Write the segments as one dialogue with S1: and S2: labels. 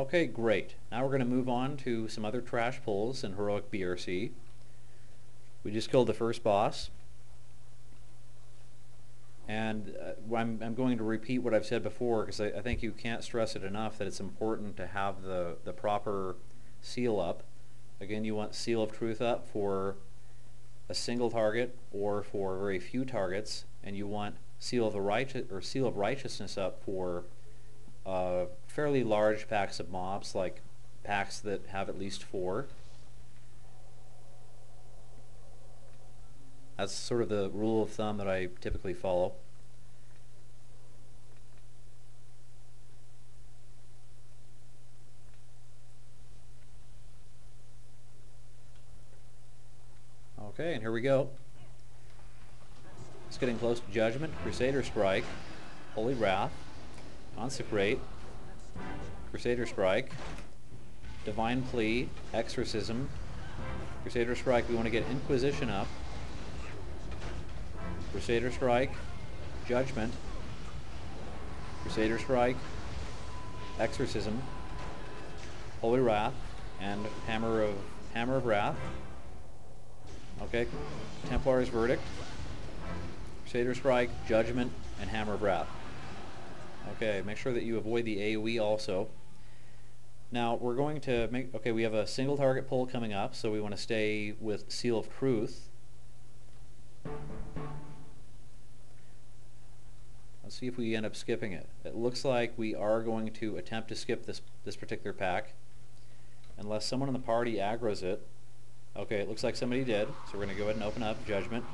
S1: Okay, great. Now we're going to move on to some other trash pulls in Heroic BRC. We just killed the first boss. And I'm going to repeat what I've said before because I think you can't stress it enough that it's important to have the proper seal up. Again, you want Seal of Truth up for a single target or for very few targets, and you want Seal of Righteousness up for fairly large packs of mobs, like packs that have at least 4. That's sort of the rule of thumb that I typically follow. Okay, and here we go. It's getting close to Judgment, Crusader Strike, Holy Wrath, Consecrate, Crusader Strike, Divine Plea, Exorcism, Crusader Strike. We want to get Inquisition up, Crusader Strike, Judgment, Crusader Strike, Exorcism, Holy Wrath, and Hammer of Wrath. Okay, Templar's Verdict, Crusader Strike, Judgment, and Hammer of Wrath. Okay, make sure that you avoid the AoE also. Now we're going to make, okay, we have a single target pull coming up, so we want to stay with Seal of Truth. Let's see if we end up skipping it. It looks like we are going to attempt to skip this particular pack, unless someone in the party aggroes it. Okay, it looks like somebody did, so we're going to go ahead and open up Judgment.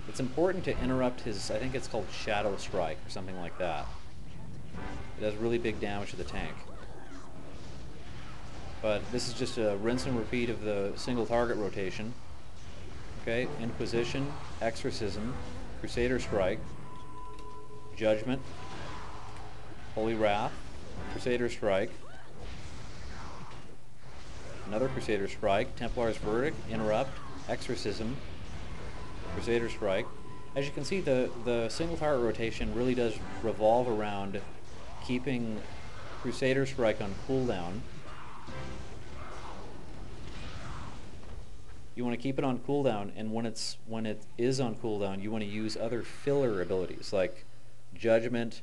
S1: It's important to interrupt his, I think it's called Shadow Strike or something like that. It does really big damage to the tank. But this is just a rinse and repeat of the single target rotation. Okay, Inquisition, Exorcism, Crusader Strike, Judgment, Holy Wrath, Crusader Strike, another Crusader Strike, Templar's Verdict, Interrupt, Exorcism, Crusader Strike. As you can see, the single target rotation really does revolve around keeping Crusader Strike on cooldown. You want to keep it on cooldown, and when it is on cooldown, you want to use other filler abilities like Judgment.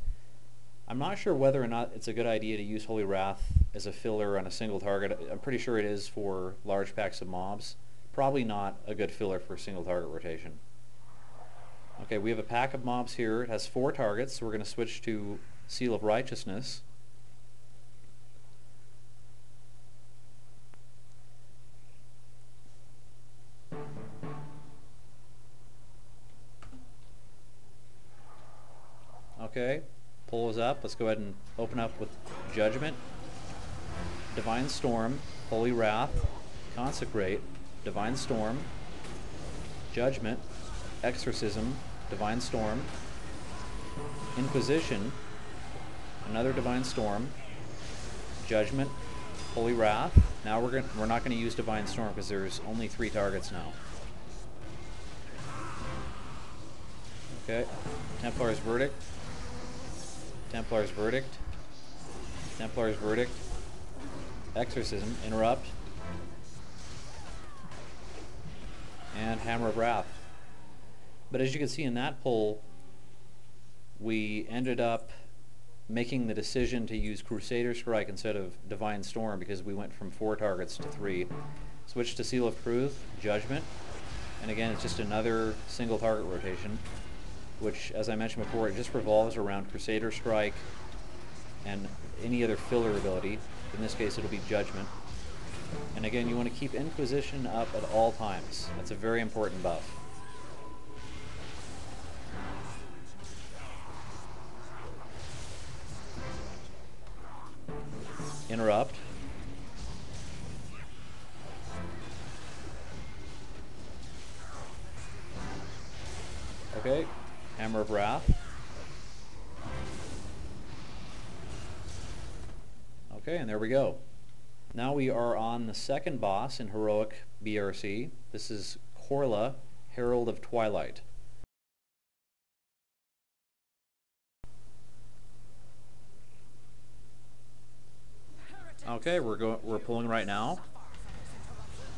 S1: I'm not sure whether or not it's a good idea to use Holy Wrath as a filler on a single target. I'm pretty sure it is for large packs of mobs. Probably not a good filler for single target rotation. Okay, we have a pack of mobs here. It has 4 targets, so we're going to switch to Seal of Righteousness. Okay, pull is up. Let's go ahead and open up with Judgment, Divine Storm, Holy Wrath, Consecrate, Divine Storm, Judgment, Exorcism, Divine Storm, Inquisition, another Divine Storm, Judgment, Holy Wrath. Now we're not going to use Divine Storm because there's only 3 targets now. Okay, Templar's Verdict, Templar's Verdict, Templar's Verdict, Exorcism, Interrupt, and Hammer of Wrath. But as you can see in that pull, we ended up making the decision to use Crusader Strike instead of Divine Storm because we went from 4 targets to 3. Switch to Seal of Truth, Judgment, and again it's just another single target rotation, which, as I mentioned before, it just revolves around Crusader Strike and any other filler ability. In this case it'll be Judgment. And again, you want to keep Inquisition up at all times. That's a very important buff. Interrupt. Okay, Hammer of Wrath. Okay, and there we go. Now we are on the second boss in Heroic BRC. This is Corla, Herald of Twilight. Okay, we're pulling right now.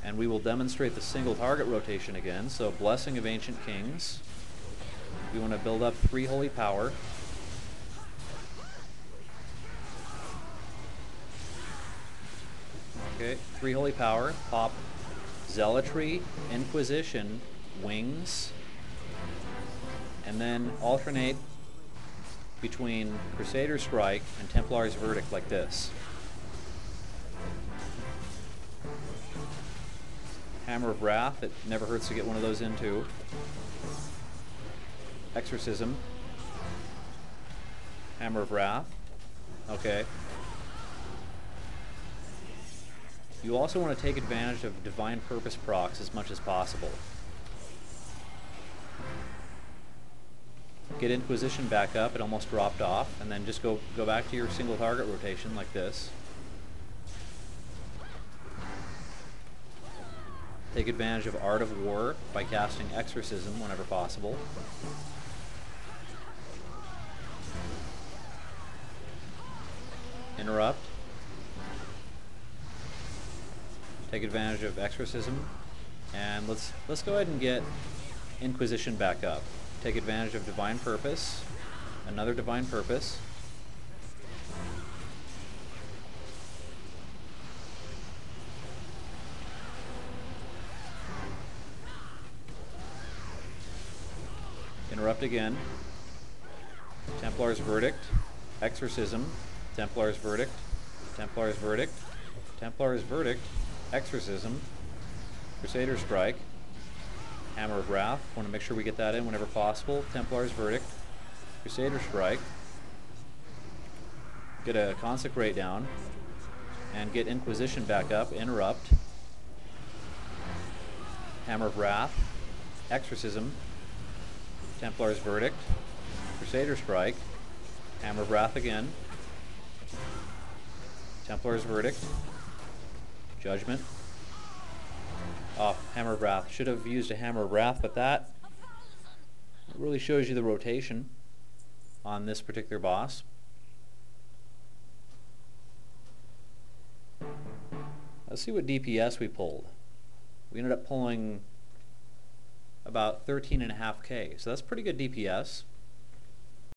S1: And we will demonstrate the single target rotation again. So Blessing of Ancient Kings. We want to build up 3 Holy Power. Okay, 3 Holy Power. Pop Zealotry, Inquisition, Wings. And then alternate between Crusader Strike and Templar's Verdict like this. Hammer of Wrath, it never hurts to get one of those in too. Exorcism. Hammer of Wrath. Okay. You also want to take advantage of Divine Purpose procs as much as possible. Get Inquisition back up, it almost dropped off, and then just go back to your single target rotation like this. Take advantage of Art of War by casting Exorcism whenever possible. Interrupt. Take advantage of Exorcism. And let's go ahead and get Inquisition back up. Take advantage of Divine Purpose. Another Divine Purpose. Interrupt again. Templar's Verdict. Exorcism. Templar's Verdict. Templar's Verdict. Templar's Verdict. Exorcism. Crusader Strike. Hammer of Wrath. Want to make sure we get that in whenever possible. Templar's Verdict. Crusader Strike. Get a Consecrate down. And get Inquisition back up. Interrupt. Hammer of Wrath. Exorcism. Templar's Verdict. Crusader Strike. Hammer of Wrath again. Templar's Verdict. Judgment. Oh, Hammer of Wrath. Should have used a Hammer of Wrath, but that really shows you the rotation on this particular boss. Let's see what DPS we pulled. We ended up pulling about 13.5K, so that's pretty good DPS.